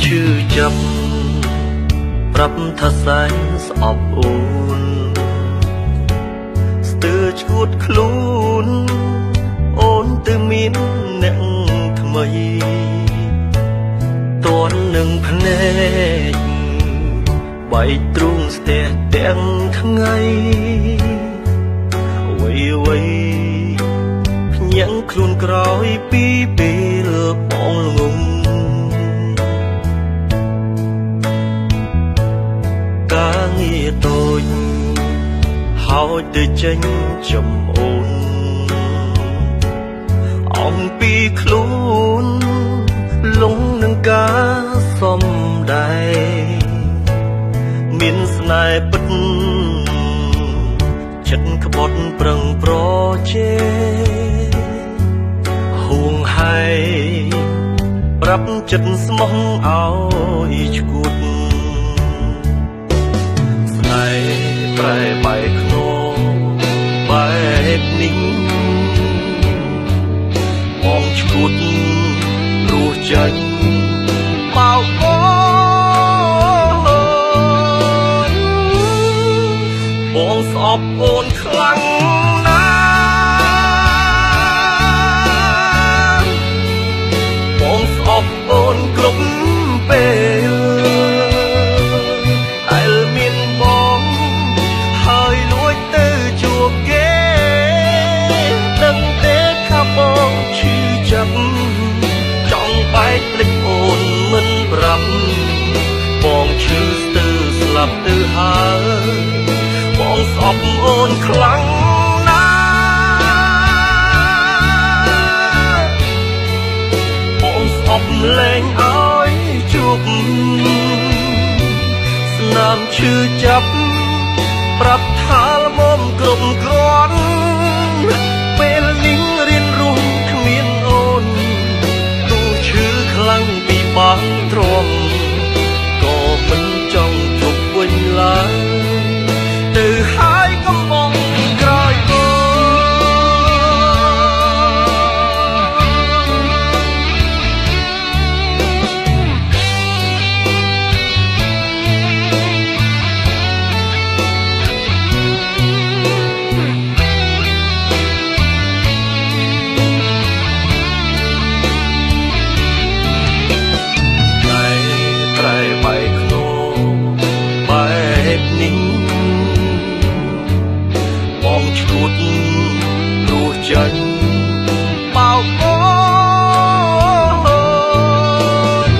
ឈឺចាប់ប្រាប់ថាសែនស្អប់អូនស្ទើរឈួតខ្លួនអូនទៅមានអ្នកថ្មីតន់នឹងភ្នែកបែកទ្រូងស្ទះទាំងថ្ងៃអ្វីភ្ញាក់ខ្លួនក្រោយពីពេលបងល្ងងការងារតូចហើយទៅចេញចំអូនអំពីខ្លួនលងនឹងការសំដែងមានស្នេហ៍ពិតចិត្តក្បត់ប្រឹងប្រជែងហួងហែប្រាប់ចិត្តស្មោះឲ្យឈួតស្នេហ៍ប្រែបែកខ្នងបែបនេះបងឈួតរស់ចាញ់បោកអូនបងស្អប់អូនខ្លាំងណាស់បងស្អប់អូនគ្រប់ពេលដែលមានបងហើយលួចទៅជួបគេដឹងទេថាបងឈឺចាប់ចង់បែកភ្លេចអូនមិនប្រាប់បងឈឺស្ទើរស្លាប់ទៅហើយបងស្អប់អូនខ្លាំងណាស់បងស្អប់លែងឲ្យជួបស្នាមឈឺចាប់ប្រាប់ថាល្មមគ្រប់គ្រាន់ពេលនេះរៀនរស់គ្មានអូនទោះឈឺខ្លាំងពីបាក់ទ្រាំក៏មិនចង់ជប់វិញឡើយទៅហើយកំបងក្រោយអូបងឈួតរស់ចាញ់បោកអូន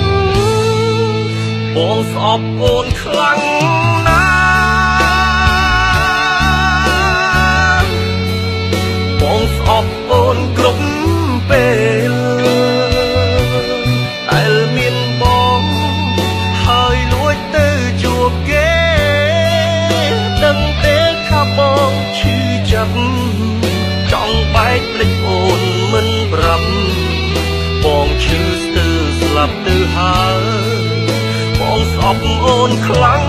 បងស្អប់អូនខ្លាំងណាស់បងស្អប់អូនគ្រប់ពេលដែលមានបងហើយលួចទៅជួបគេដឹងទេថាបងឈឺចាប់ចង់បែកភ្លេចអូនមិនប្រាប់បងឈឺស្ទើរស្លាប់ទៅហើយបងស្អប់អូនខ្លាំង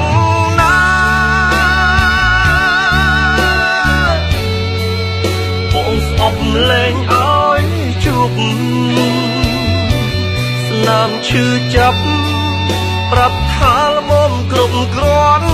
ណាស់បងស្អប់លែងឲ្យជួបស្នាមឈឺចាប់ប្រាប់ថាល្មមគ្រប់គ្រាន់